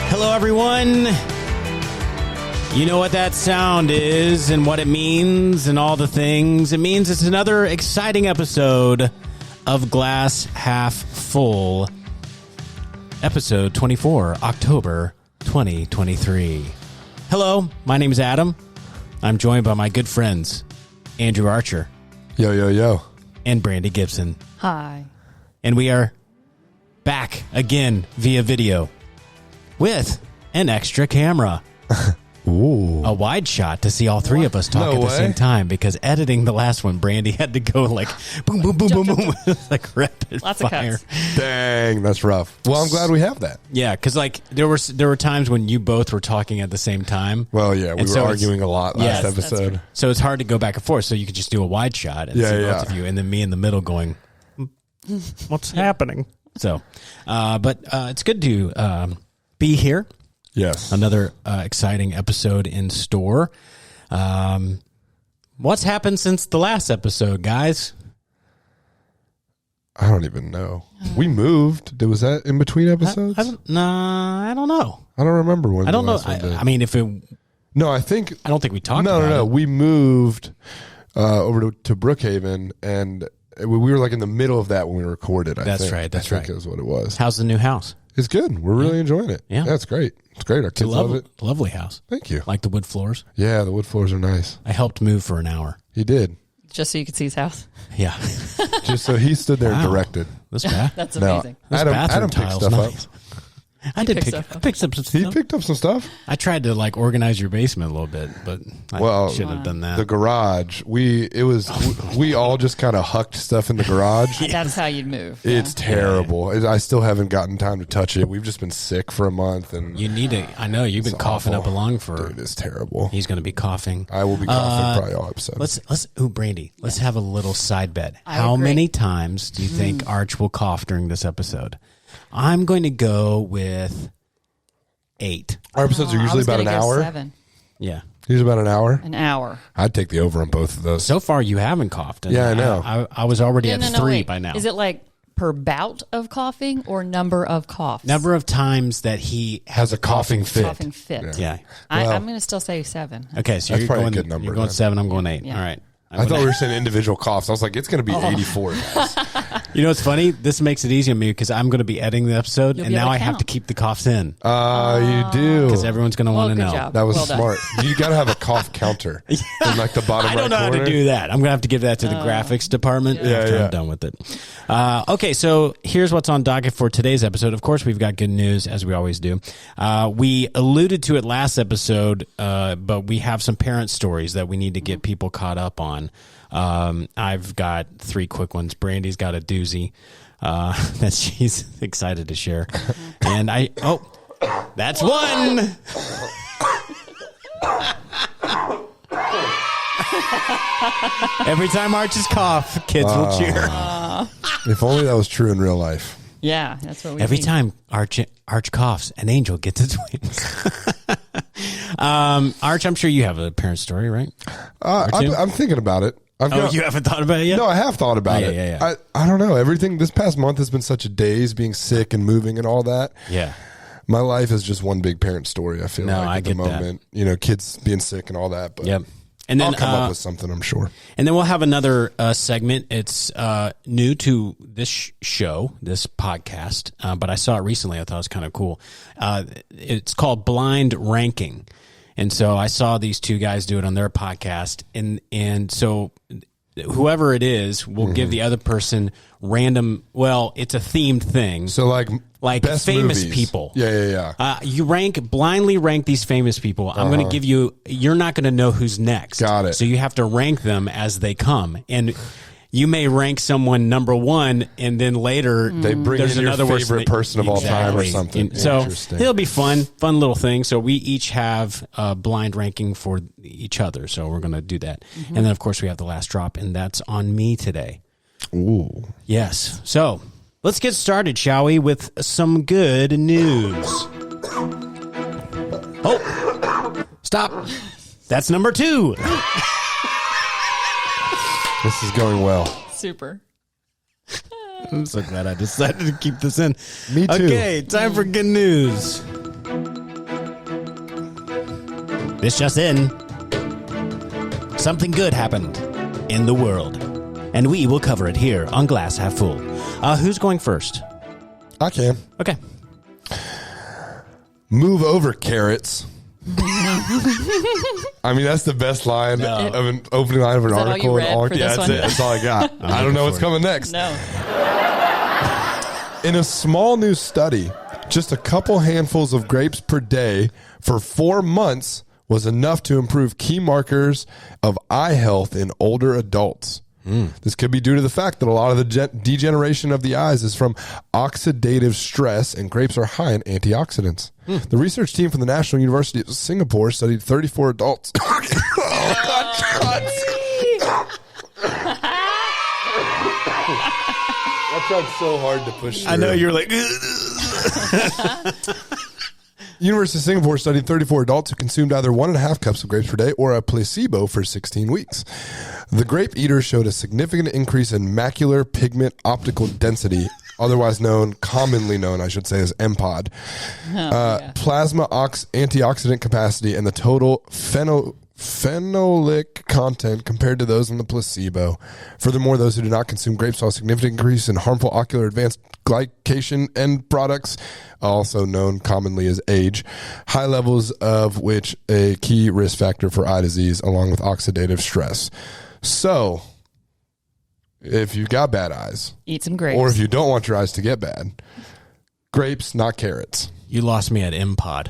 Hello, everyone. You know what that sound is and what it means and all the things. It means it's another exciting episode of Glass Half Full, episode 24, October 2023. Hello, my name is Adam. I'm joined by my good friends, Andrew Archer. Yo, yo, yo. And Brandy Gibson. Hi. And we are back again via video with an extra camera. Ooh. A wide shot to see all three of us talk at the same time, because editing the last one, Brandy had to go like boom, boom, boom, boom, boom, like rapid Lots fire. of cuts. Dang, that's rough. Well, I'm glad we have that. Yeah, because like there were times when you both were talking at the same time. Well, yeah, we were arguing a lot last episode. Right. So it's hard to go back and forth. So you could just do a wide shot and see both of you, and then me in the middle going, "What's happening?" So, but it's good to be here. Yes. Another exciting episode in store. What's happened since the last episode, guys? I don't even know. We moved. Was that in between episodes? I don't know. I don't remember when. I don't know. I mean, if it. No, I don't think we talked about it. No. We moved over to Brookhaven, and we were like in the middle of that when we recorded. That's right. I think is what it was. How's the new house? It's good. We're really enjoying it. Yeah, it's great. It's great. Our kids love it. Lovely house. Thank you. Like the wood floors? Yeah, the wood floors are nice. I helped move for an hour. He did. Just so you could see his house? Yeah. Just so he stood there and directed. That's amazing. Adam picked stuff up. I picked up some stuff. He picked up some stuff. I tried to like organize your basement a little bit, but I shouldn't have done that. The garage, we all just kind of hucked stuff in the garage. That's how you'd move. It's terrible. I still haven't gotten time to touch it. We've just been sick for a month, and you need to. I know you've been coughing up along for. Dude, it's terrible. He's going to be coughing. I will be coughing probably all episode. Brandy, let's have a little side bet. I How agree. many times do you think Arch will cough during this episode? I'm going to go with 8. Our episodes are usually about an hour. 7. Yeah. Usually about an hour. An hour. I'd take the over on both of those. So far, you haven't coughed. Yeah, I know. I was already at 3 wait. by now. Is it like per bout of coughing or number of coughs? Number of times that he has a coughing fit. Coughing fit. Yeah. I'm going to still say 7. Okay, so That's you're probably going, a good number, you're going then. 7, I'm going 8. Yeah. All right. I thought we were saying individual coughs. I was like, it's going to be 84. Guys. You know what's funny? This makes it easy on me because I'm going to be editing the episode, and now I have to keep the coughs in. You do. Because everyone's going to want to good know. job. That was Well done. smart. You got to have a cough counter in like the bottom I don't know right how corner. to do that. I'm going to have to give that to the graphics department after I'm done with it. Okay, so here's what's on docket for today's episode. Of course, we've got good news, as we always do. We alluded to it last episode, but we have some parent stories that we need to get people caught up on. I've got 3 quick ones. Brandy's got a doozy that she's excited to share. And that's one. Every time Arch's cough, kids will cheer. If only that was true in real life. Yeah, that's what we Every need. time Arch coughs, an angel gets its wings. Arch, I'm sure you have a parent story, right? I'm thinking about it. You haven't thought about it yet? No, I have thought about it. Yeah. I don't know. Everything this past month has been such a daze, being sick and moving and all that. Yeah. My life is just one big parent story. I feel like I at the get that. moment, kids being sick and all that. But Yep. And then I'll come up with something, I'm sure. And then we'll have another segment. It's new to this show, this podcast, but I saw it recently. I thought it was kind of cool. It's called Blind Ranking. And so I saw these 2 guys do it on their podcast. And so whoever it is will give the other person random, it's a themed thing. So like best famous movies. people. Yeah. You blindly rank these famous people. I'm going to give you're not going to know who's next. Got it. So you have to rank them as they come. And you may rank someone number 1, and then later they bring there's in your another favorite person of all time or something. So Interesting. it'll be fun little thing. So we each have a blind ranking for each other. So we're going to do that. And then, of course, we have the last drop, and that's on me today. Ooh. Yes. So let's get started, shall we, with some good news. Oh, stop. That's number 2. This is going well. Super. I'm so glad I decided to keep this in. Me too. Okay, time for good news. This just in. Something good happened in the world, and we will cover it here on Glass Half Full. Who's going first? I can. Okay. Move over, carrots. I mean, that's the best line of an opening line of an article. Yeah, that's it. That's all I got. I don't know what's coming next. No. In a small new study, just a couple handfuls of grapes per day for 4 months was enough to improve key markers of eye health in older adults. This could be due to the fact that a lot of the degeneration of the eyes is from oxidative stress, and grapes are high in antioxidants. The research team from the National University of Singapore studied 34 adults. I tried so hard to push through. I know you're like... University of Singapore studied 34 adults who consumed either 1.5 cups of grapes per day or a placebo for 16 weeks. The grape eaters showed a significant increase in macular pigment optical density, commonly known, I should say, as MPOD, plasma antioxidant capacity, and the total phenolic content compared to those in the placebo. Furthermore, those who did not consume grapes saw a significant increase in harmful ocular advanced glycation end products, also known commonly as age, high levels of which a key risk factor for eye disease, along with oxidative stress. So, if you've got bad eyes, eat some grapes. or if you don't want your eyes to get bad, grapes, not carrots. You lost me at MPod.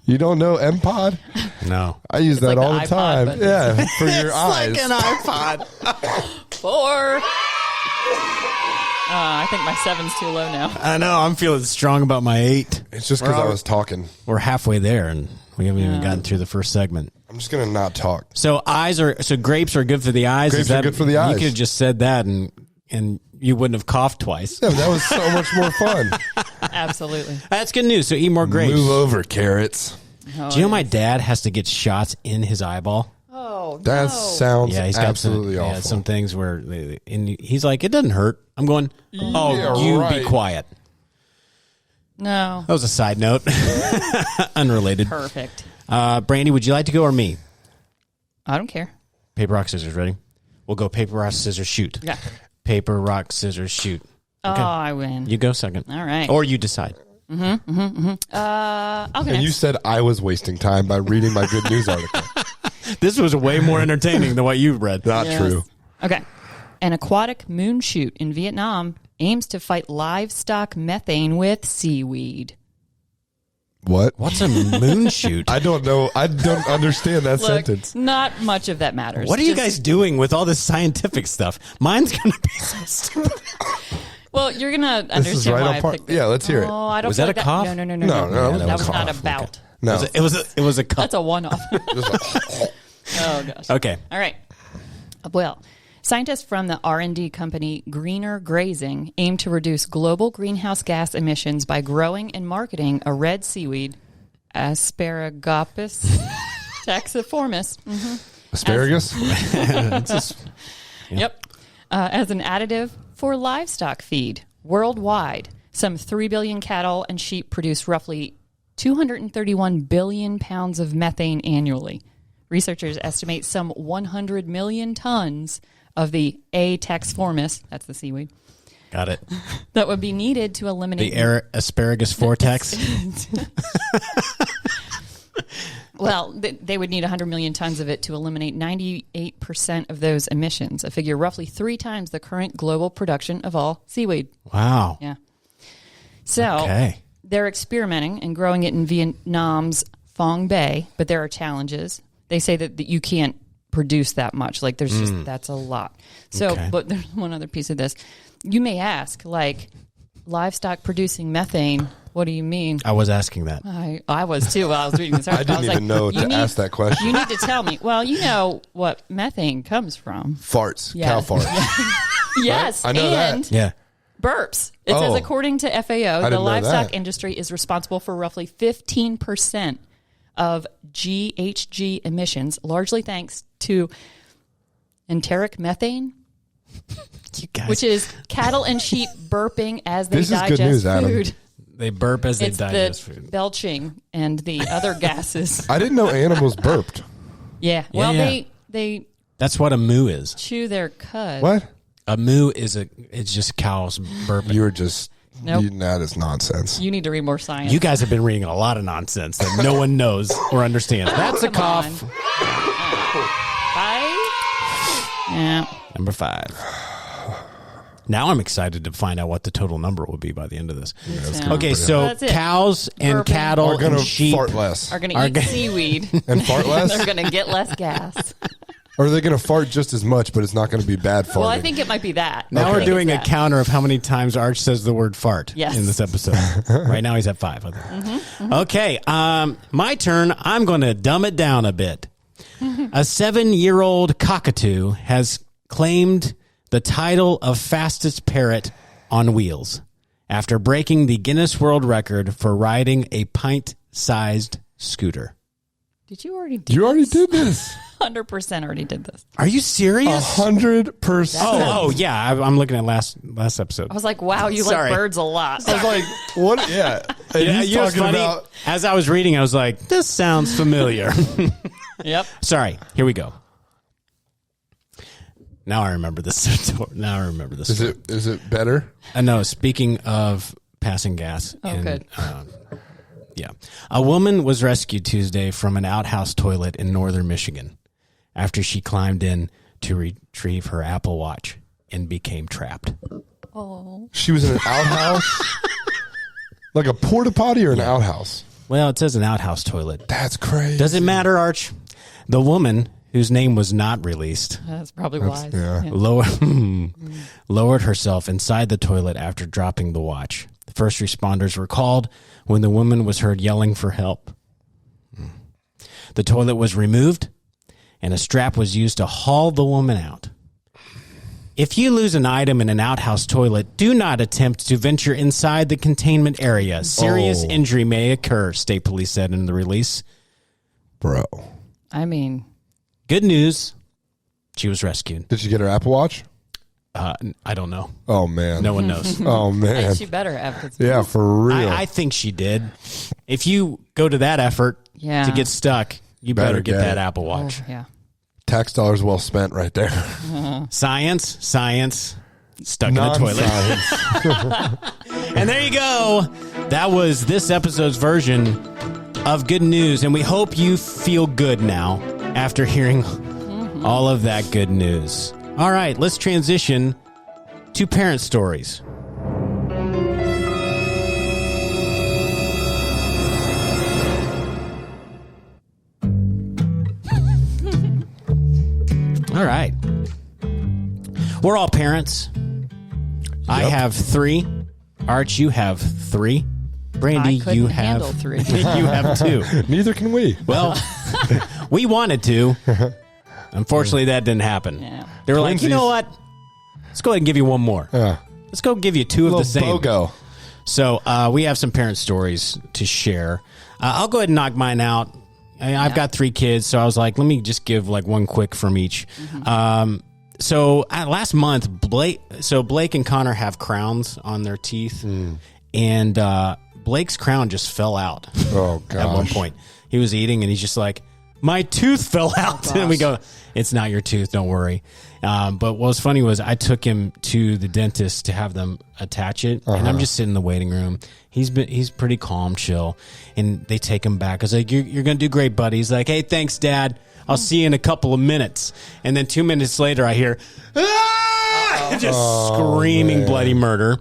You don't know MPod? No. I use that like all the iPod, time. but- Yeah, for your eyes. Like an iPod. 4. I think my 7's too low now. I know. I'm feeling strong about my 8. It's just because I was talking. We're halfway there, and we haven't even gotten through the first segment. I'm just going to not talk. So grapes are good for the eyes. Grapes are good for the eyes. You could have just said that, and you wouldn't have coughed twice. Yeah, that was so much more fun. Absolutely. That's good news. So eat more grapes. Move over, carrots. Oh, Do you know my dad has to get shots in his eyeball? Oh, That no. sounds He's got absolutely awful. Yeah, some things where he's like, it doesn't hurt. I'm going, Yeah, you right. be quiet. No. That was a side note. Unrelated. Perfect. Brandy, would you like to go or me? I don't care. Paper, rock, scissors. Ready? We'll go paper, rock, scissors, shoot. Yeah. Paper, rock, scissors, shoot. Okay. Oh, I win. You go second. All right. Or you decide. Okay. And you said I was wasting time by reading my good news article. This was way more entertaining than what you've read. Not Yes. true. Okay. An aquatic moon shoot in Vietnam aims to fight livestock methane with seaweed. What? What's a moon shoot? I don't know. I don't understand that Look, sentence. not much of that matters. What are you Just- guys doing with all this scientific stuff? Mine's going to be so stupid. Well, you're going to This is understand right why on I par. picked it. Yeah, let's hear it. Oh, I don't Was feel that like a cough? No. No, That was a not cough. about. No. It was a cup. That's a one-off. Oh, gosh. Okay. All right. Well, scientists from the R&D company Greener Grazing aim to reduce global greenhouse gas emissions by growing and marketing a red seaweed, Asparagus taxiformis. Asparagus? Yep. As an additive for livestock feed worldwide. Some 3 billion cattle and sheep produce roughly 231 billion pounds of methane annually. Researchers estimate some 100 million tons of the A. taxiformis, that's the seaweed, Got it. that would be needed to eliminate... The asparagus vortex. Well, they would need 100 million tons of it to eliminate 98% of those emissions, a figure roughly 3 times the current global production of all seaweed. Wow. Yeah. So they're experimenting and growing it in Vietnam's Phong Bay, but there are challenges. They say that you can't produce that much. Like there's that's a lot. So, but there's one other piece of this. You may ask, like, livestock producing methane, what do you mean? I was asking that. I was too while I was reading this article. I didn't even know to ask that question. You need to tell me. Well, you know what methane comes from. Farts. Yeah. Cow farts. Yes. I know and that. Yeah. burps. It says, according to FAO, the know livestock that. industry is responsible for roughly 15% of GHG emissions, largely thanks to enteric methane, which is cattle and sheep burping as they digest good news, food. Adam. They burp as they digest the food. Belching and the other gases. I didn't know animals burped. Yeah. Well, Yeah. they That's what a moo is. chew their cud. What? A moo is it's just cows burping. You were just... Nope. That is nonsense. You need to read more science. You guys have been reading a lot of nonsense that no one knows or understands. That's a Come cough. on. 5? Yeah. Number 5. Now I'm excited to find out what the total number will be by the end of this. Okay, so Well, that's it. cows and Burping. cattle Are going and to sheep fart less. Are going to eat seaweed. And fart less? They're going to get less gas. Or are they going to fart just as much, but it's not going to be bad farting? Well, I think it might be that. Now I we're think doing a it's that. counter of how many times Arch says the word fart Yes. in this episode. Right now he's at 5. I think. Okay, my turn. I'm going to dumb it down a bit. A 7-year-old cockatoo has claimed the title of fastest parrot on wheels after breaking the Guinness World Record for riding a pint-sized scooter. Did you already do You already did this. 100% already did this. Are you serious? 100%. Oh, yeah. I'm looking at last episode. I was like, wow, you Sorry. like birds a lot. I was like, what? Yeah. And Yeah, he's you know what's talking funny? about... As I was reading, I was like, this sounds familiar. Yep. Sorry. Here we go. Now I remember this. Is it better? No, speaking of passing gas. Oh, good. Yeah. A woman was rescued Tuesday from an outhouse toilet in northern Michigan after she climbed in to retrieve her Apple Watch and became trapped. Oh. She was in an outhouse? Like a porta potty or an outhouse? Well, it says an outhouse toilet. That's crazy. Does it matter, Arch? The woman, whose name was not released, That's probably wise. yeah. lowered herself inside the toilet after dropping the watch. First responders were called when the woman was heard yelling for help. The toilet was removed, and a strap was used to haul the woman out. If you lose an item in an outhouse toilet, do not attempt to venture inside the containment area. Serious injury may occur, state police said in the release. Bro. I mean, Good news, she was rescued. Did she get her Apple Watch? I don't know. Oh, man. No one knows. Oh, man. she better have. 'Cause- Yeah, for real. I think she did. If you go to that effort Yeah. to get stuck, you better get get that it. Apple Oh, Watch. yeah. Tax dollars well spent right there. Science, stuck in the toilet. Non-science. And there you go. That was this episode's version of good news. And we hope you feel good now after hearing all of that good news. All right, let's transition to parent stories. All right. We're all parents. I have 3. Arch, you have 3. Brandy, I couldn't you have handle 3. you have 2. Neither can we. Well, we wanted to. Unfortunately, that didn't happen. Yeah. They were like, you know Twinsies. what? Let's go ahead and give you one more. Yeah. Let's go give you 2 of the Little same. BOGO. So we have some parent stories to share. I'll go ahead and knock mine out. I've got 3 kids, so I was like, let me just give like one quick from each. So last month, Blake and Connor have crowns on their teeth, and Blake's crown just fell out. Oh, gosh. At one point, he was eating, and he's just like, "My tooth fell out," and we go, "It's not your tooth, don't worry." But what was funny was I took him to the dentist to have them attach it, and I'm just sitting in the waiting room. He's pretty calm, chill, and they take him back. I was like, "You're gonna do great, buddy." He's like, "Hey, thanks, Dad. I'll see you in a couple of minutes." And then 2 minutes later, I hear, "Ah!" just screaming bloody murder.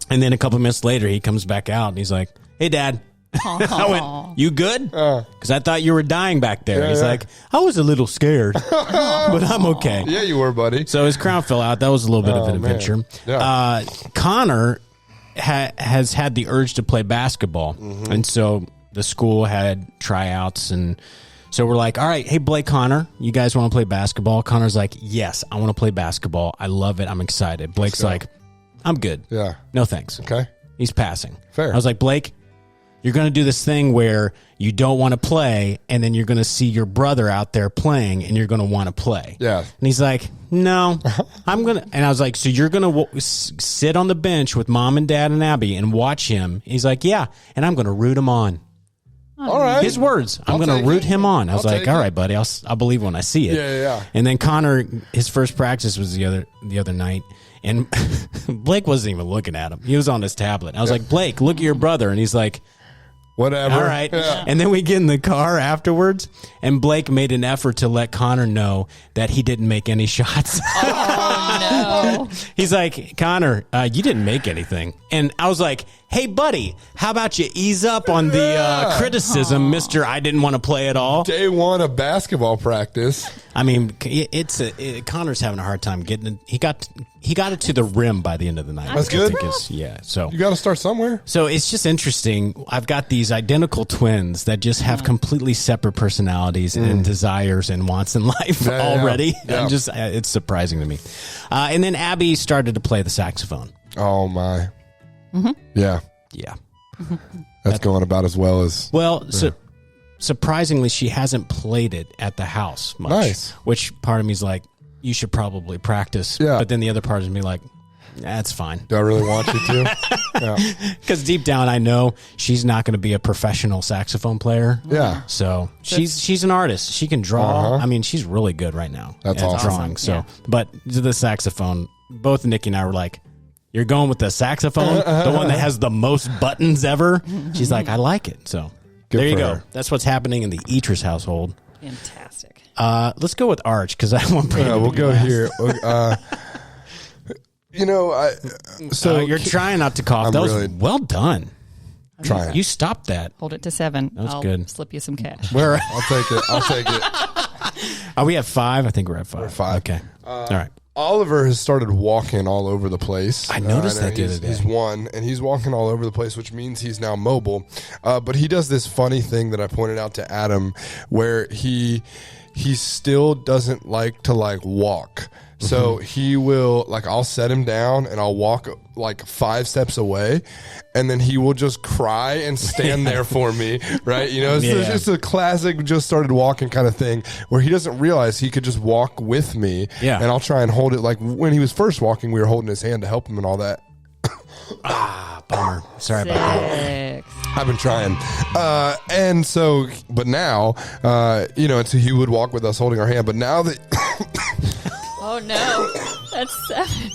And then a couple of minutes later, he comes back out, and he's like, "Hey, Dad." I went, "You good?" Because I thought you were dying back there. He's like, "I was a little scared, but I'm okay." Yeah, you were, buddy. So his crown fell out. That was a little bit of an man. adventure. Yeah. Connor has had the urge to play basketball. And so the school had tryouts. And so we're like, all right, hey, Blake, Connor, you guys want to play basketball? Connor's like, yes, I want to play basketball. I love it. I'm excited. Blake's like, I'm good. Yeah. No thanks. Okay. He's passing. Fair. I was like, Blake, you're going to do this thing where you don't want to play, and then you're going to see your brother out there playing, and you're going to want to play. Yeah. And he's like, no, I'm going to. And I was like, so you're going to sit on the bench with Mom and Dad and Abby and watch him? He's like, yeah, and I'm going to root him on. All right. His words. I'm going to root him on. I was like, all right, buddy, I'll believe when I see it. Yeah. And then Connor, his first practice was the other night, and Blake wasn't even looking at him. He was on his tablet. I was like, Blake, look at your brother. And he's like, whatever. All right. Yeah. And then we get in the car afterwards, and Blake made an effort to let Connor know that he didn't make any shots. Oh, no. He's like, Connor, you didn't make anything. And I was like, hey, buddy, how about you ease up on the criticism, Mr. I didn't want to play at all? Day one of basketball practice. I mean, Connor's having a hard time getting it. He got it to the rim by the end of the night. That's good. So you got to start somewhere. So it's just interesting. I've got these identical twins that just have completely separate personalities and desires and wants in life already. Yeah. It's surprising to me. And then Abby started to play the saxophone. Oh my. Mm-hmm. Yeah. That's going about as well as. Well, surprisingly, she hasn't played it at the house much. Nice. Which part of me is like, you should probably practice. Yeah. But then the other part of me like, that's fine. Do I really want you to? Yeah. Because deep down, I know she's not going to be a professional saxophone player. Yeah. So she's an artist. She can draw. I mean, she's really good right now. That's at awesome. drawing. So, but the saxophone, both Nikki and I were like, you're going with the saxophone, the one that has the most buttons ever. She's like, I like it. So Good there you for go. her. That's what's happening in the Eaters household. Fantastic. Let's go with Arch because I want. We'll go here. You're trying not to cough. That was well done. Trying. You stopped that. Hold it to 7. That was I'll good. slip you some cash. I'll take it. Are we at 5? I think we're at 5. We're 5. Okay. All right. Oliver has started walking all over the place. I noticed that the other day. He's one, and he's walking all over the place, which means he's now mobile. But he does this funny thing that I pointed out to Adam, where he still doesn't like to walk. So he will I'll set him down and I'll walk 5 steps away, and then he will just cry and stand there for me, right? It's just a classic just started walking kind of thing where he doesn't realize he could just walk with me. Yeah. And I'll try and hold it. Like when he was first walking, we were holding his hand to help him and all that. Bummer. Sorry about that. I've been trying. And so, but now, and so he would walk with us holding our hand, but now that... Oh, no. That's 7.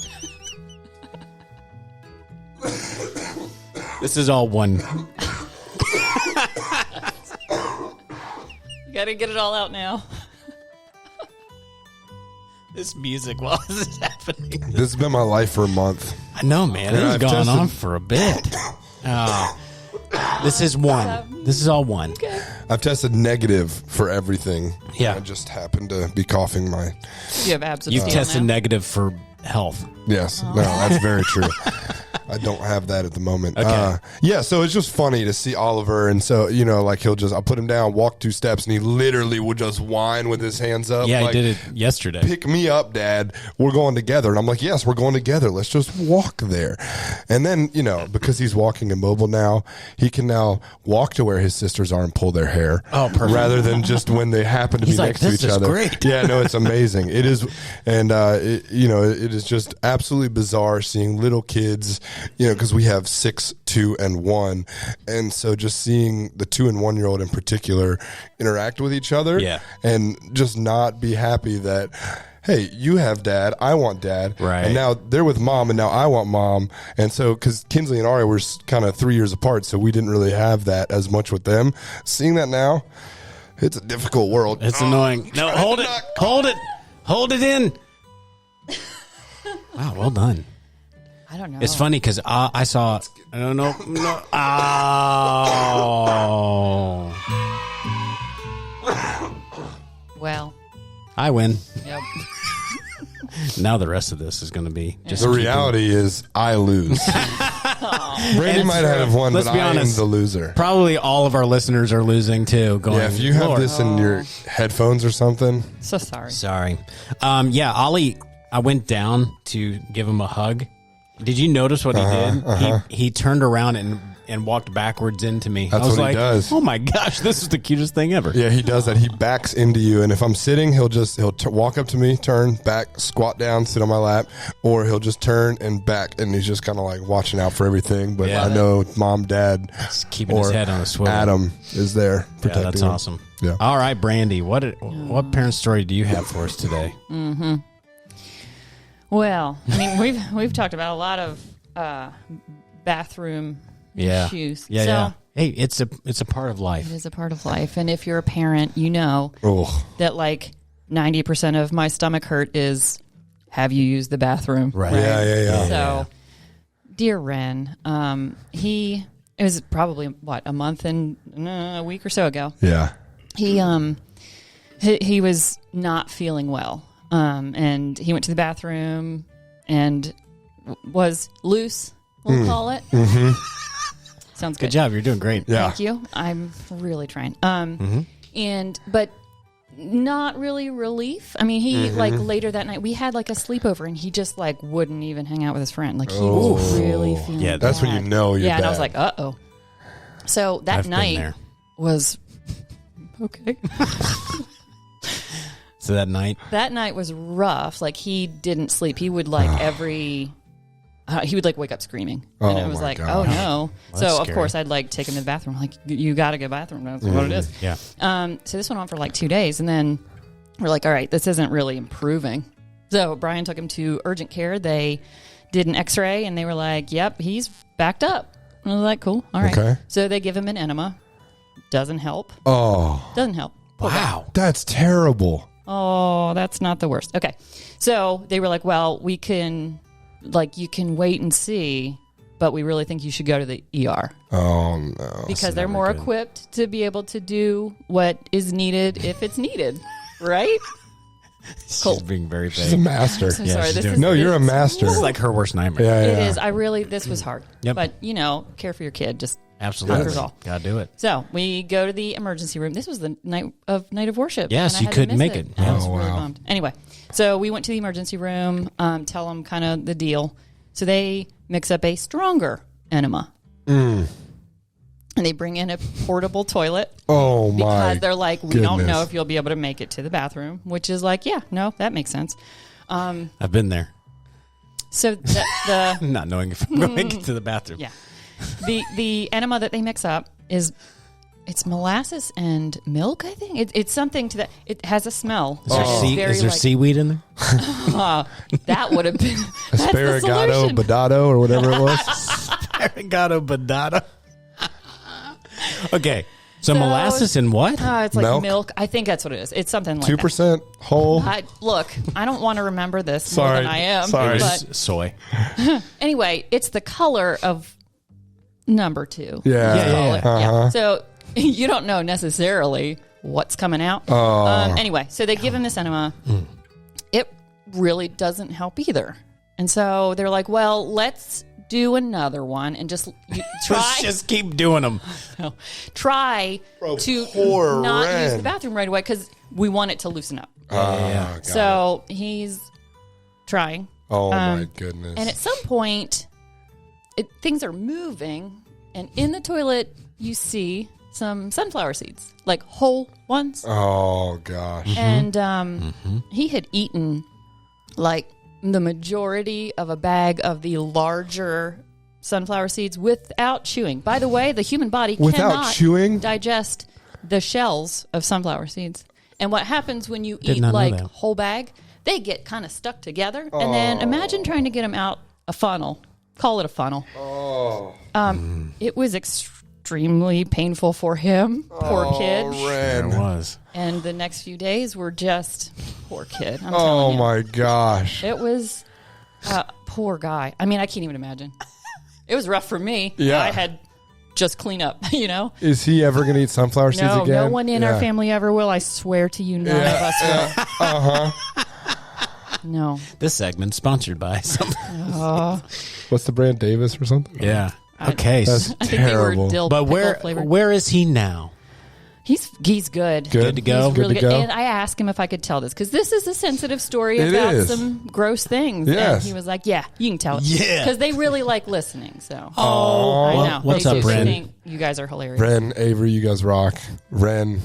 This is all one. You got to get it all out now. This music while this is happening. This has been my life for a month. I know, man. It's gone on for a bit. This is one. This is all one. Okay. I've tested negative for everything. Yeah. I just happened to be coughing my... You have abs of You've steel tested now? negative for health. Yes. No, that's very true. I don't have that at the moment. Okay. So it's just funny to see Oliver. And so, I'll put him down, walk 2 steps, and he literally would just whine with his hands up. Yeah, he did it yesterday. Pick me up, Dad. We're going together. And I'm like, yes, we're going together. Let's just walk there. And then, because he's walking immobile now, he can now walk to where his sisters are and pull their hair. Oh, perfect. Rather than just when they happen to He's be like, next to "This each is other. great. Yeah, no, it's amazing. It is. And, it is just absolutely bizarre seeing little kids, because we have 6, 2, and 1. And so just seeing the 2 and 1 year old in particular interact with each other and just not be happy that, hey, you have dad, I want dad. Right. And now they're with mom, and now I want mom. And so, because Kinsley and Ari were kind of 3 years apart, so we didn't really have that as much with them. Seeing that now, it's a difficult world. It's annoying. No, hold it. Hold it. Hold it in. Wow, well done. I don't know. It's funny because I saw. I don't know. No. Oh. Well. I win. Yep. Now the rest of this is going to be just The reality is I lose. Brandy might have won, Let's but be I honest. am the loser. Probably all of our listeners are losing too. Going, Yeah, if you have Lord. this in your headphones or something. So sorry. Sorry. Ollie, I went down to give him a hug. Did you notice what he did? He turned around and and walked backwards into me. That's I was what he like, does. oh my gosh, this is the cutest thing ever. Yeah, he does that. He backs into you, and if I'm sitting, he'll walk up to me, turn back, squat down, sit on my lap, or he'll just turn and back, and he's just kind of like watching out for everything. But I know mom, dad, He's keeping his head on a swivel. Adam is there protecting that's him. awesome. Yeah. All right, Brandy, what parent story do you have for us today? Well, I mean, we've talked about a lot of bathroom issues. Yeah, so yeah. Hey, it's a part of life. it is a part of life, and if you're a parent, you know Oh, that like 90% of my stomach hurt is have you used the bathroom? Right. yeah. So, dear Ren, it was probably a month and a week or so ago. Yeah. He was not feeling well, and he went to the bathroom and was loose. We'll call it. Mm-hmm. Sounds good. Good job. You're doing great. Yeah. Thank you. I'm really trying. But not really relief. I mean, he like later that night we had like a sleepover, and he just like wouldn't even hang out with his friend. Like he was really feeling. Yeah, That's when you know you're and I bad. was like, uh-oh. So that I've been night there. was okay. So that night, That night was rough. Like he didn't sleep. He would like he would like wake up screaming, and it was my like, gosh. oh no. Well, so that's of scary. course I'd like take him to the bathroom. Like you got to go to the bathroom. That's what it is. yeah. So this went on for like 2 days, and then we're like, all right, this isn't really improving. So Brian took him to urgent care. They did an X-ray, and they were like, yep, he's backed up. And I was like, cool, all right. Okay. So they give him an enema. Doesn't help. Oh, Doesn't help. Poor guy. Wow. that's terrible. Oh, that's not the worst. Okay. So they were like, well, we can, like, you can wait and see, but we really think you should go to the ER. Oh, no. Because they're never more good. equipped to be able to do what is needed if it's needed. Right? She's being very She's a vague. master. So Yeah, sorry. she's This doing- is No, you're a master. This is like her worst nightmare. Yeah, It yeah. is. This was hard. Yep. But, you know, care for your kid. Just Absolutely. conquers all. Gotta do it. So we go to the emergency room. This was the night of worship. Yes, and I you had to couldn't miss make it. I Yeah. was Oh, really wow. bummed. Anyway, so we went to the emergency room, tell them kind of the deal. So they mix up a stronger enema. And they bring in a portable toilet Oh, my. because they're like, we don't goodness. know if you'll be able to make it to the bathroom, which is like, yeah, no, that makes sense. I've been there, So the not knowing if I'm going to the bathroom. yeah, the enema that they mix up it's molasses and milk. I think it's something to that. It has a smell. Is there, is there seaweed in there? That would have been that's the Asparagus, solution. Badado, or whatever it was. Arigato badada. Okay. So molasses and what? It's like Milk? milk. I think that's what it is. It's something like 2% whole. Look, I don't want to remember this Sorry. more than I am. Sorry. It But was soy. anyway, it's the color of number 2. Yeah. Yeah. Yeah. So you don't know necessarily what's coming out. Anyway, so they give him this enema. It really doesn't help either. And so they're like, well, let's do another one and just try. Let's just keep doing them. Try to poor not use Ren. the bathroom right away because we want it to loosen up. Yeah. So he's trying. Oh, my goodness. And at some point, things are moving, and in the toilet, you see some sunflower seeds, like whole ones. Oh, gosh. And he had eaten like the majority of a bag of the larger sunflower seeds without chewing. By the way, the human body Without cannot chewing? digest the shells of sunflower seeds. And what happens when you Did eat not know like that. whole bag? They get kind of stuck together. And then imagine trying to get them out a funnel. Call it a funnel. It was extremely painful for him. Poor kid. It was. And the next few days were just poor kid. I'm Oh, telling you. my gosh. It was poor guy. I mean, I can't even imagine. It was rough for me. Yeah. I had just clean up, you know? Is he ever going to eat sunflower seeds No, again? no one in our family ever will. I swear to you, none of us will. No. This segment sponsored by something. What's the brand? Davis or something? Yeah. Okay. That's I think they were terrible. dill But pickle flavored. where is he now? He's good. Good to go. He's really Good to good. go. And I asked him if I could tell this because this is a sensitive story It about is. some gross things. Yes. And he was like, "Yeah, you can tell it." Yeah. because they really like listening. So, Oh, I well, know. what's They up, do. Bren? They think you guys are hilarious. Ren, Avery, you guys rock. Ren,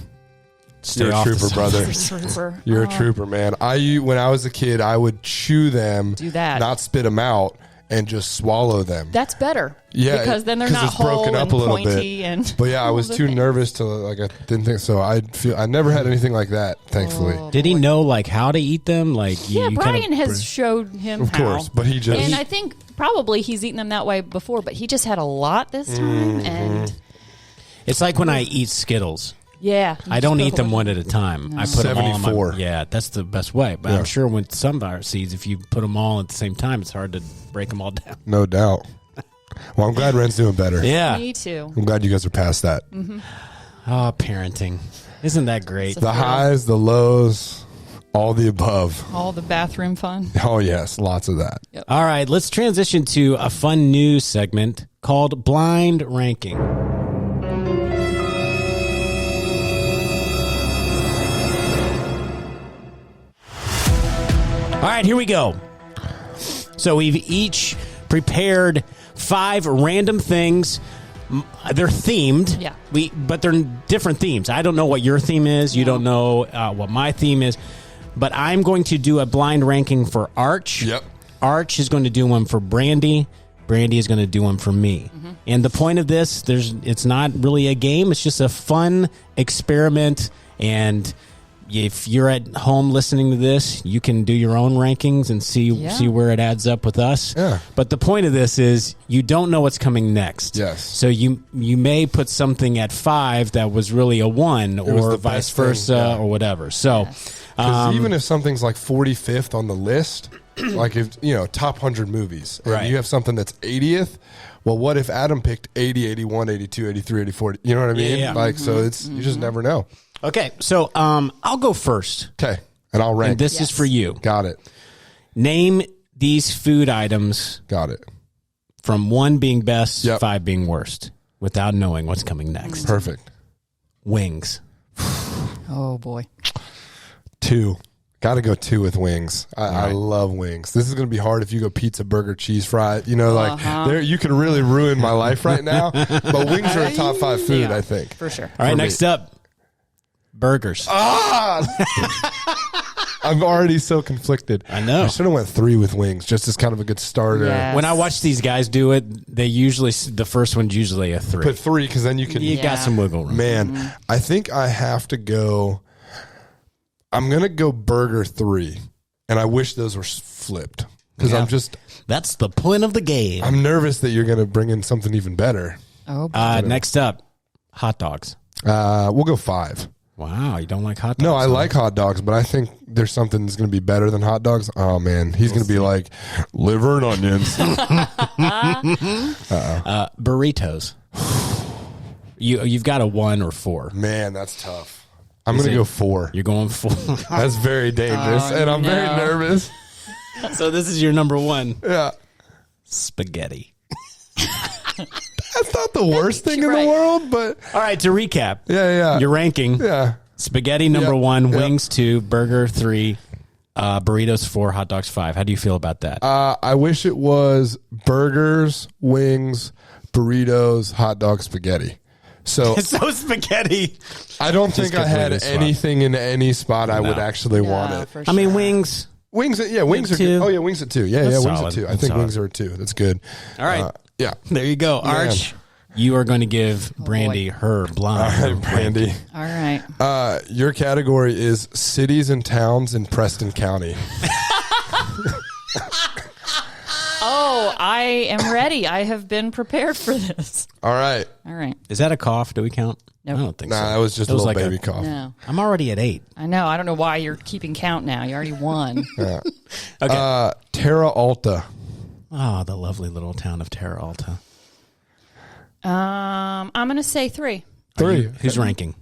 Stay you're a off the trooper, brother. Trooper. You're a trooper, man. When I was a kid, I would chew them, Do that. not spit them out, and just swallow them. That's better. Yeah, because then they're 'cause not it's broken whole up and a little pointy bit. and. But yeah, I all was the too things. nervous to I didn't think so. I never had anything like that, thankfully. Did he know like how to eat them? Like Yeah, you Brian kinda, has showed him Of how. course, but he just And I think probably he's eaten them that way before, but he just had a lot this time, and It's like when I eat Skittles. yeah, I don't eat them one at a time. I put them all in 74. my. Yeah, that's the best way. But I'm sure with sunflower seeds, if you put them all at the same time, it's hard to break them all down. no doubt. Well, I'm glad Ren's doing better. Yeah. Me too. I'm glad you guys are past that. Oh, parenting. Isn't that great? So- The highs, the lows, all the above. All the bathroom fun. Oh yes, lots of that. All right, let's transition to a fun news segment called Blind Ranking. All right, here we go. So we've each prepared 5 random things. They're themed. Yeah. But they're different themes. I don't know what your theme is. You don't know what my theme is. But I'm going to do a blind ranking for Arch. Yep. Arch is going to do one for Brandy. Brandy is going to do one for me. And the point of this, it's not really a game. It's just a fun experiment. And if you're at home listening to this, you can do your own rankings and see where it adds up with us. Yeah. But the point of this is you don't know what's coming next. Yes. So you may put something at 5 that was really a 1 was or the vice best thing, versa yeah. or whatever. So Because even if something's like 45th on the list, like if top 100 movies, and Right. you have something that's 80th, well, what if Adam picked 80, 81, 82, 83, 84? You know what I mean? Yeah. Like, so it's you just never know. okay, so I'll go first. Okay, and I'll rank. And this is for you. Got it. Name these food items Got it. from 1 being best, Yep. 5 being worst, without knowing what's coming next. Perfect. Wings. Oh boy. 2. Got to go 2 with wings. I love wings. This is going to be hard if you go pizza, burger, cheese fry. There you can really ruin my life right now. But wings are a top 5 food, Yeah. I think. For sure. All right, For me. next up, burgers. I'm already so conflicted. I know. I should have went 3 with wings, just as kind of a good starter. Yeah. When I watch these guys do it, they usually the first one's usually a 3. Put 3 because then you can. You Yeah. got some wiggle room. Man, I think I have to go. I'm gonna go burger 3, and I wish those were flipped because Yeah. That's the point of the game. I'm nervous that you're gonna bring in something even better. Oh, Next up, hot dogs. We'll go 5. Wow, you don't like hot dogs? No, I huh? like hot dogs, but I think there's something that's going to be better than hot dogs. Oh man, he's going to be like liver and onions. burritos. You've got a 1 or 4. Man, that's tough. I'm going to go 4. You're going 4. That's very dangerous, and I'm very nervous. So this is your number 1. Yeah, Spaghetti. that's not the worst thing in Right. the world, but All right, to recap. yeah. Your ranking. Yeah. Spaghetti number Yep. 1, Yep. wings 2, burger 3, burritos 4, hot dogs 5. How do you feel about that? I wish it was burgers, wings, burritos, hot dog, spaghetti. So so spaghetti. I don't think I had completely swapped. anything in any spot I would No. actually want it. For I mean, sure. wings. Wings, yeah, wings are 2. good. Oh yeah, wings at 2. Yeah, That's wings solid. at 2. I That's think solid. wings are a 2. That's good. All right. Yeah. There you go. Arch, you are going to give Brandy her blind. Brandy. All right. Your category is cities and towns in Preston County. Oh, I am ready. I have been prepared for this. All right. All right. Is that a cough? Do we count? Nope. I don't think so. Nah, that was just It a was little like baby cough. No. I'm already at 8. I know. I don't know why you're keeping count now. You already won. Okay. Terra Alta. Oh, the lovely little town of Terra Alta. I'm going to say 3. 3. Who's ranking?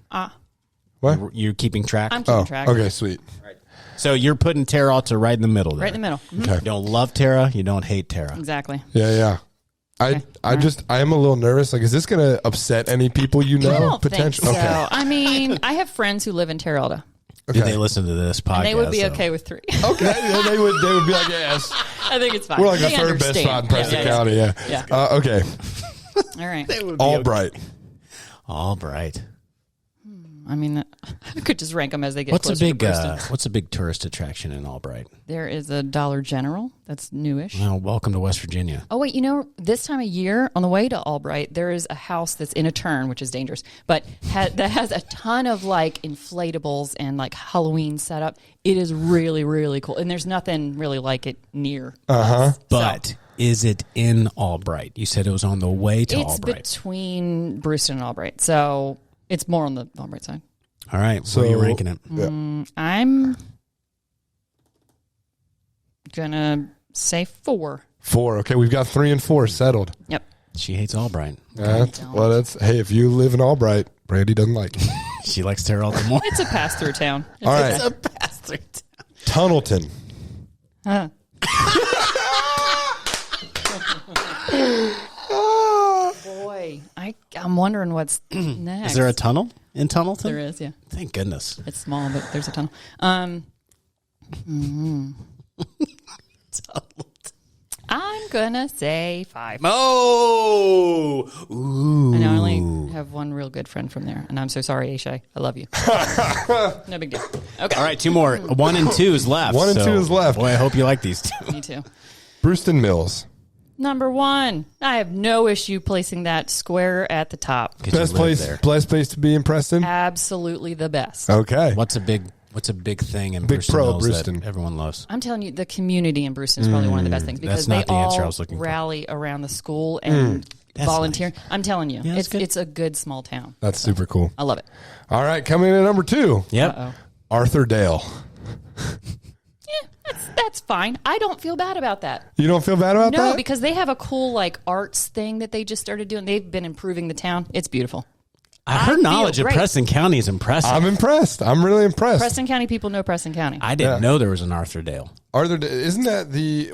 What? You're keeping track? I'm keeping Oh, track. okay, sweet. So you're putting Terra Alta right in the middle there. Right in the middle. Mhm. Okay. You don't love Terra. You don't hate Terra. Exactly. Yeah. I am a little nervous. Like, is this going to upset any people you know? I don't potentially. think so. Okay. I mean, I have friends who live in Terre Haute. Okay. They listen to this podcast. And they would be okay with 3. Okay, they would be like, yes. I think it's fine. We're like the third best spot in Preston County. Yeah. Okay. All right. Albright. Albright. I mean, I could just rank them as they get What's closer a big to Preston. what's a big tourist attraction in Albright? There is a Dollar General that's newish. Well, welcome to West Virginia. Oh, wait, this time of year, on the way to Albright, there is a house that's in a turn, which is dangerous, but that has a ton of, like, inflatables and, like, Halloween setup. It is really, really cool. And there's nothing really like it near us. But is it in Albright? You said it was on the way to Albright. It's between Brewston and Albright, so it's more on the Albright side. All right, so where are you ranking it? I'm going to say 4. 4. Okay, we've got 3 and 4 settled. Yep. She hates Albright. Hey, if you live in Albright, Brandy doesn't like it. She likes Terre Haute more. It's a pass-through town. All right. It's a pass-through Tunnelton. Huh. Boy, I'm wondering what's next. Is there a tunnel in Tunnelton? There is, yeah. Thank goodness. It's small, but there's a tunnel. I'm gonna say 5. Oh, ooh. And I only have one real good friend from there, and I'm so sorry, Aisha. I love you. No big deal. Okay. All right, 2 more. 1 and 2 is left. 1 and 2 is left. Boy, I hope you like these 2. Me too. Brewston Mills. Number 1. I have no issue placing that square at the top. Best place to be in Preston. Absolutely the best. Okay. What's a big thing in Big Brewston pro Mills Brewston. that everyone loves? I'm telling you, the community in Brewston is probably one of the best things because that's not they the answer I all was looking for. rally around the school and volunteer. Nice. I'm telling you, Yeah, it's a good small town. That's super cool. I love it. All right, coming in at number 2. Yep. Uh-oh. Arthur Dale. Yeah, that's fine. I don't feel bad about that. You don't feel bad about that? No, because they have a cool like arts thing that they just started doing. They've been improving the town. It's beautiful. Her knowledge of great. Preston County is impressive. I'm impressed. I'm really impressed. Preston County people know Preston County. I didn't know there was an Arthur Dale. Wasn't that the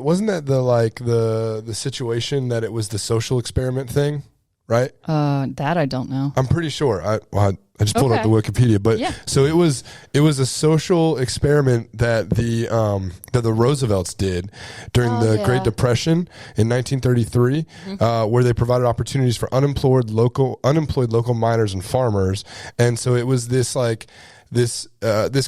situation that it was the social experiment thing, right? That I don't know. I'm pretty sure. I just pulled up the Wikipedia, but so it was a social experiment that the Roosevelts did during the Great Depression in 1933, where they provided opportunities for unemployed local miners and farmers, and so it was this like. This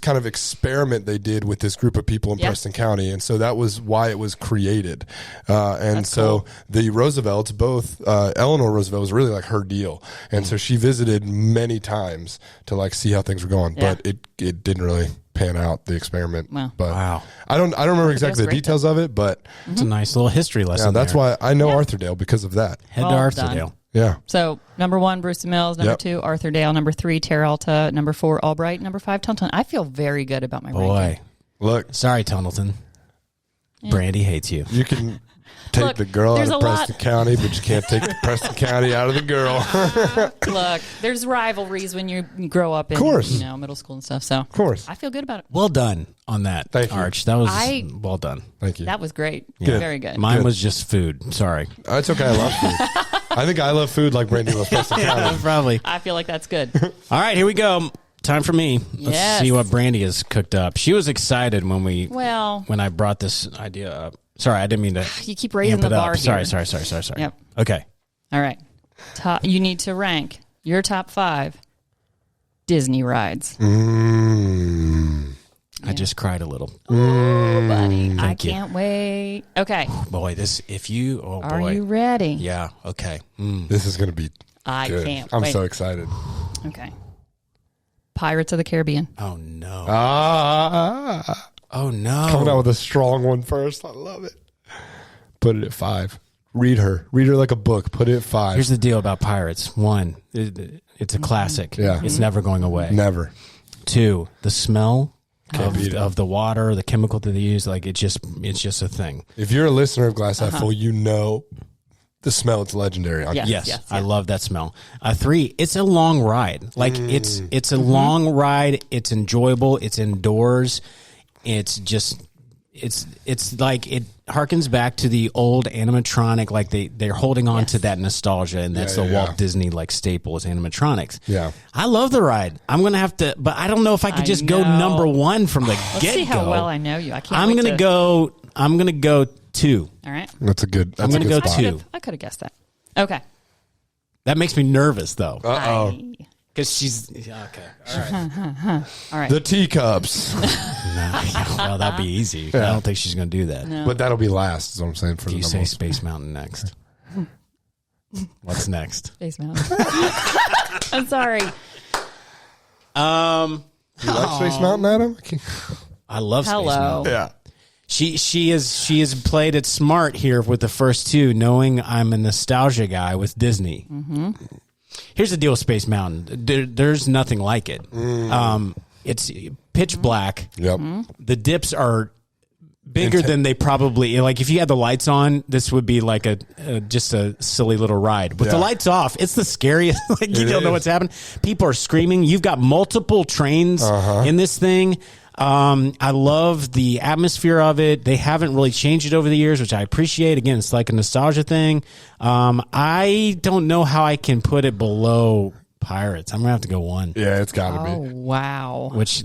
kind of experiment they did with this group of people in Preston County, and so that was why it was created. And that's so cool. The Roosevelts, both Eleanor Roosevelt was really like her deal, and so she visited many times to like see how things were going, but it didn't really pan out, the experiment. Wow. But I don't remember exactly the details of it, but it's a nice little history lesson. Yeah, that's why I know Arthur Dale because of that. Head to Arthur Dale. Yeah. So number 1, Brewston Mills. Number 2, Arthur Dale. Number 3, Terre Haute. Number 4, Albright. Number 5, Tunnelton. I feel very good about my ranking. Look. Sorry, Tunnelton. Brandy hates you. You can take the girl out of Preston County, but you can't take the Preston County out of the girl. Look, there's rivalries when you grow up in middle school and stuff. So of course. I feel good about it. Well done on that, Arch. That was well done. Thank you. That was great. Good. Very good. Mine was just food. Sorry. It's okay. I love food. I think I love food like Brandy loves Preston County. Probably. I feel like that's good. All right, here we go. Time for me. Let's see what Brandy has cooked up. She was excited when I brought this idea up. Sorry, I didn't mean to. You keep raising the bar here. Sorry. Yep. Okay. All right. You need to rank your top 5 Disney rides. I just cried a little. Oh, buddy. I Thank you. can't wait. Okay. Boy, Are you ready? Yeah. Okay. This is going to be I good. can't I'm wait. so excited. Okay. Pirates of the Caribbean. Oh, no. Oh, no. Coming out with a strong one first. I love it. Put it at 5. Read her like a book. Put it at 5. Here's the deal about Pirates. 1, it's a classic. Yeah. It's never going away. Never. 2, the smell of the water, the chemical that they use, like it's just a thing. If you're a listener of Glass Half Full, you know the smell. It's legendary. Yes. I love that smell. 3, it's a long ride. Like it's a long ride. It's enjoyable. It's indoors. It's just it's like harkens back to the old animatronic, like they're holding on to that nostalgia, and that's the Walt Disney like staple is animatronics. Yeah. I love the ride. I'm going to have to, but I don't know if I could just go number one from the get-go. Let's see how well I know you. I can't I'm going to go 2. All right. That's a good. I'm going to go 2. I could have guessed that. Okay. That makes me nervous, though. Uh-oh. Because she's... Okay. All right. All right. The teacups. Well, that'd be easy. I don't think she's going to do that. No. But that'll be last, is what I'm saying. For You the say numbers. Space Mountain next. What's next? Space Mountain. I'm sorry. You like Space Mountain, Adam? I love Space Mountain. Yeah. She has played it smart here with the first 2, knowing I'm a nostalgia guy with Disney. Mm-hmm. Here's the deal with Space Mountain. There's nothing like it. It's pitch black. Yep. The dips are bigger than they probably like. If you had the lights on, this would be like just a silly little ride. With the lights off, it's the scariest. Like you don't know what's happening. People are screaming. You've got multiple trains in this thing. I love the atmosphere of it. They haven't really changed it over the years, which I appreciate. Again, it's like a nostalgia thing. I don't know how I can put it below Pirates. I'm gonna have to go 1. Yeah, it's got to be. Wow. Which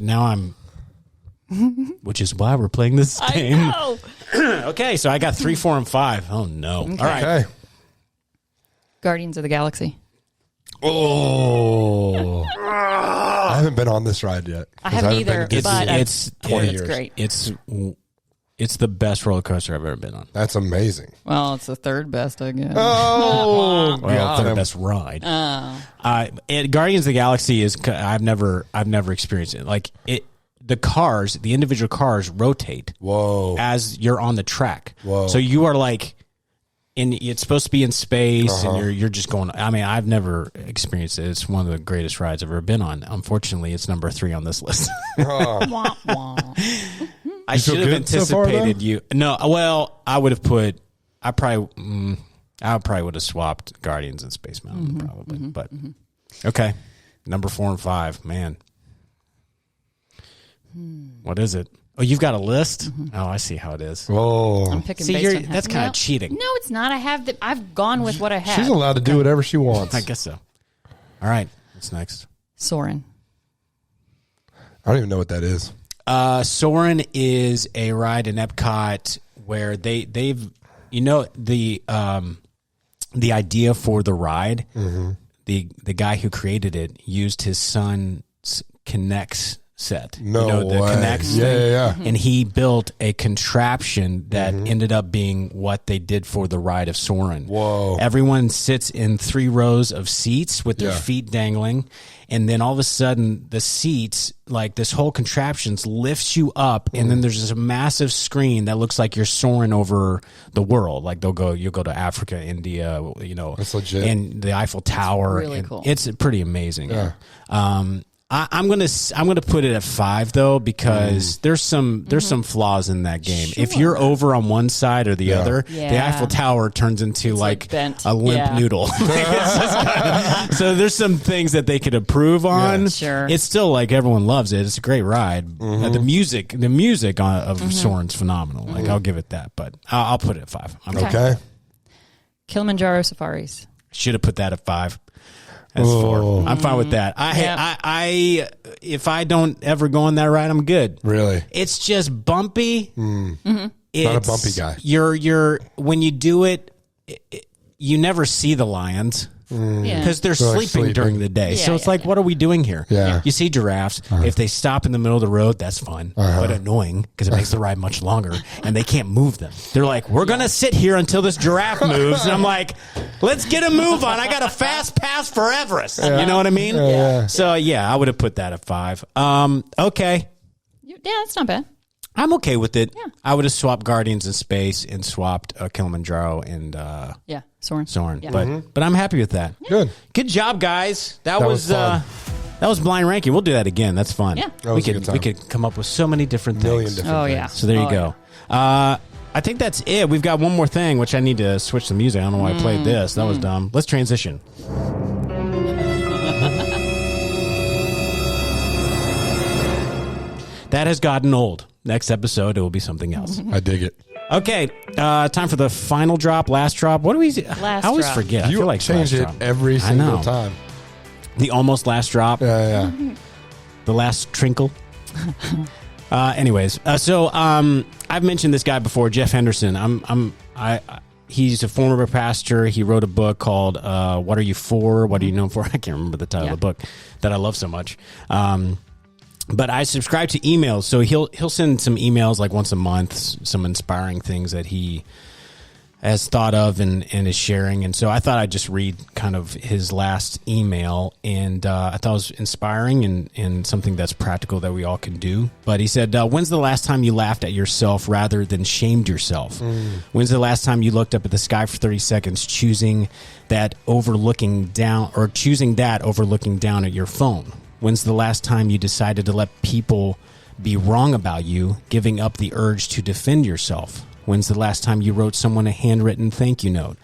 is why we're playing this game. I know. Okay, so I got 3, 4, and 5. Oh no! Okay. All right. Okay. Guardians of the Galaxy. Oh. I haven't been on this ride yet. I haven't either, but it's 20 it's years. great. It's the best roller coaster I've ever been on. That's amazing. Well, it's the 3rd best, I guess. Oh, Well, it's the best ride. Guardians of the Galaxy is I've never experienced it. Like the individual cars rotate. Whoa. As you're on the track. Whoa. So you are like. And it's supposed to be in space, and you're just going. I mean, I've never experienced it. It's one of the greatest rides I've ever been on. Unfortunately, it's number 3 on this list. Wah, wah. I should have anticipated you. No, well, I would have put. I probably would have swapped Guardians and Space Mountain, probably. But okay, number 4 and 5, man. What is it? Oh, you've got a list? Oh, I see how it is. Oh. I'm picking See, based on that's kind of cheating. No, it's not. I've gone with what I have. She's allowed to do whatever she wants. I guess so. All right, what's next? Soarin'. I don't even know what that is. Soarin' is a ride in Epcot where they've the idea for the ride. The guy who created it used his son's Kinect's set. No the way. Kinect's thing. Yeah. And he built a contraption that ended up being what they did for the ride of Soarin'. Whoa. Everyone sits in 3 rows of seats with their feet dangling. And then all of a sudden, the seats, like this whole contraption, lifts you up, and then there's this massive screen that looks like you're soaring over the world. Like you'll go to Africa, India, That's legit. and the Eiffel Tower. really cool. It's pretty amazing. Yeah. I'm gonna put it at 5 though, because there's some flaws in that game. Sure. If you're over on one side or the other, the Yeah. Eiffel Tower turns into like bent. a limp noodle. So there's some things that they could improve on. Yeah. Sure. It's still like everyone loves it. It's a great ride. The music of Soarin's phenomenal. Like I'll give it that, but I'll put it at 5. Okay. Kilimanjaro Safaris. Should have put that at 5. That's 4. I'm fine with that. I if I don't ever go on that ride, I'm good. Really? It's just bumpy. Not a bumpy guy. You're when you do it, you never see the lions. Yeah. Because they're sleeping during the day. So it's like, what are we doing here? Yeah. You see giraffes. If they stop in the middle of the road, that's fun. But annoying because it makes the ride much longer. And they can't move them. They're like, we're going to sit here until this giraffe moves. And I'm like, let's get a move on. I got a fast pass for Everest. You know what I mean? Yeah. So, I would have put that at 5. Okay. Yeah, that's not bad. I'm okay with it. Yeah. I would have swapped Guardians in Space and swapped Kilimanjaro and Soarin'. Soarin'. Yeah. But I'm happy with that. Good Job, guys. That was fun. That was blind ranking. We'll do that again. That's fun. Yeah. That was a good time. we could come up with so many different things. Million different Oh, things. yeah. So there you go. I think that's it. We've got one more thing, which I need to switch the music. I don't know why I played this. That was dumb. Let's transition. That has gotten old. Next episode, it will be something else. I dig it. Okay, time for the final drop, last drop. What do we? I always forget. I feel like change it every single time. The almost last drop. Yeah. The last trinkle. Anyways, so I've mentioned this guy before, Jeff Henderson. He's a former pastor. He wrote a book called "What Are You For? What Are You Known For?" I can't remember the title of the book that I love so much. But I subscribe to emails, so he'll send some emails like once a month, some inspiring things that he has thought of and is sharing. And so I thought I'd just read kind of his last email, and I thought it was inspiring and something that's practical that we all can do. But he said, when's the last time you laughed at yourself rather than shamed yourself? When's the last time you looked up at the sky for 30 seconds, choosing that over looking down at your phone? When's the last time you decided to let people be wrong about you, giving up the urge to defend yourself? When's the last time you wrote someone a handwritten thank you note?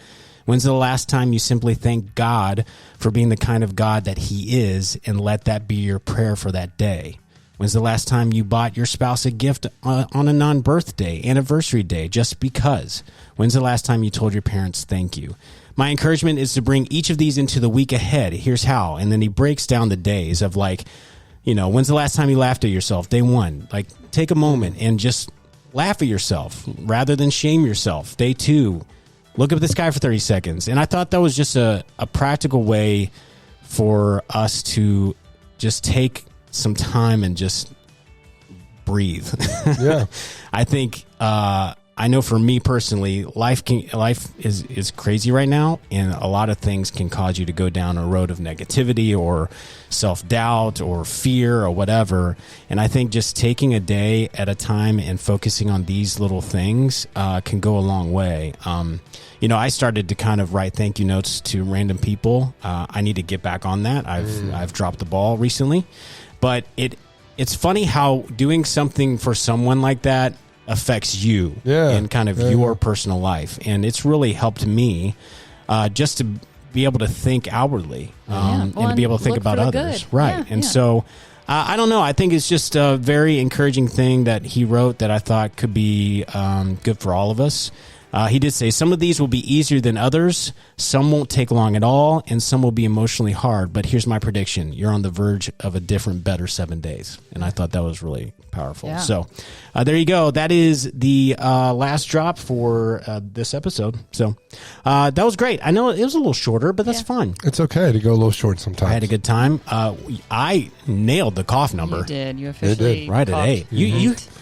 When's the last time you simply thanked God for being the kind of God that He is and let that be your prayer for that day? When's the last time you bought your spouse a gift on a non-birthday, anniversary day, just because? When's the last time you told your parents thank you? My encouragement is to bring each of these into the week ahead. Here's how. And then he breaks down the days of when's the last time you laughed at yourself? Day 1. Take a moment and just laugh at yourself rather than shame yourself. Day 2, look up at the sky for 30 seconds. And I thought that was just a practical way for us to just take some time and just breathe. Yeah. I think, I know for me personally, life is crazy right now, and a lot of things can cause you to go down a road of negativity or self-doubt or fear or whatever. And I think just taking a day at a time and focusing on these little things can go a long way. I started to kind of write thank you notes to random people. I need to get back on that. I've dropped the ball recently, but it's funny how doing something for someone like that affects you in kind of your personal life. And it's really helped me just to be able to think outwardly and to be able to think about others. Right. So I don't know. I think it's just a very encouraging thing that he wrote that I thought could be good for all of us. He did say some of these will be easier than others. Some won't take long at all, and some will be emotionally hard. But here's my prediction. You're on the verge of a different, better 7 days. And I thought that was really powerful. Yeah. So there you go. That is the last drop for this episode. So that was great. I know it was a little shorter, but that's fine. It's okay to go a little short sometimes. I had a good time. I nailed the cough number. You did. You officially did. Right at 8.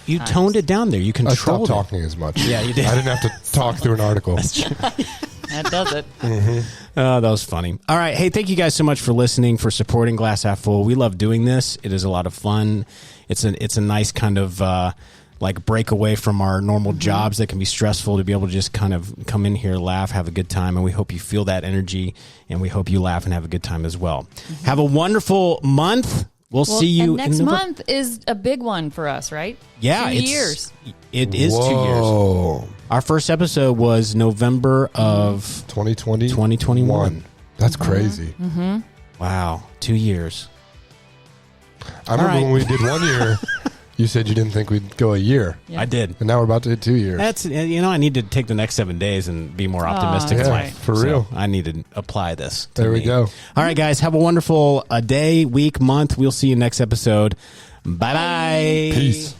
You toned it down there. You controlled I stopped talking as much. Yeah, you did. I didn't have to talk through an article. That's true. That does it. That was funny. All right. Hey, thank you guys so much for listening, for supporting Glass Half Full. We love doing this. It is a lot of fun. It's a nice kind of break away from our normal jobs that can be stressful, to be able to just kind of come in here, laugh, have a good time. And we hope you feel that energy, and we hope you laugh and have a good time as well. Have a wonderful month. We'll see you next month is a big one for us, right? Yeah. 2 years. It is 2 years. Our first episode was November of 2021. That's crazy. Wow. 2 years. I remember when we did 1 year, you said you didn't think we'd go a year. Yeah. I did. And now we're about to hit 2 years. That's, I need to take the next 7 days and be more optimistic in life. For real. I need to apply this. There we go. All right, guys. Have a wonderful day, week, month. We'll see you next episode. Bye-bye. Peace.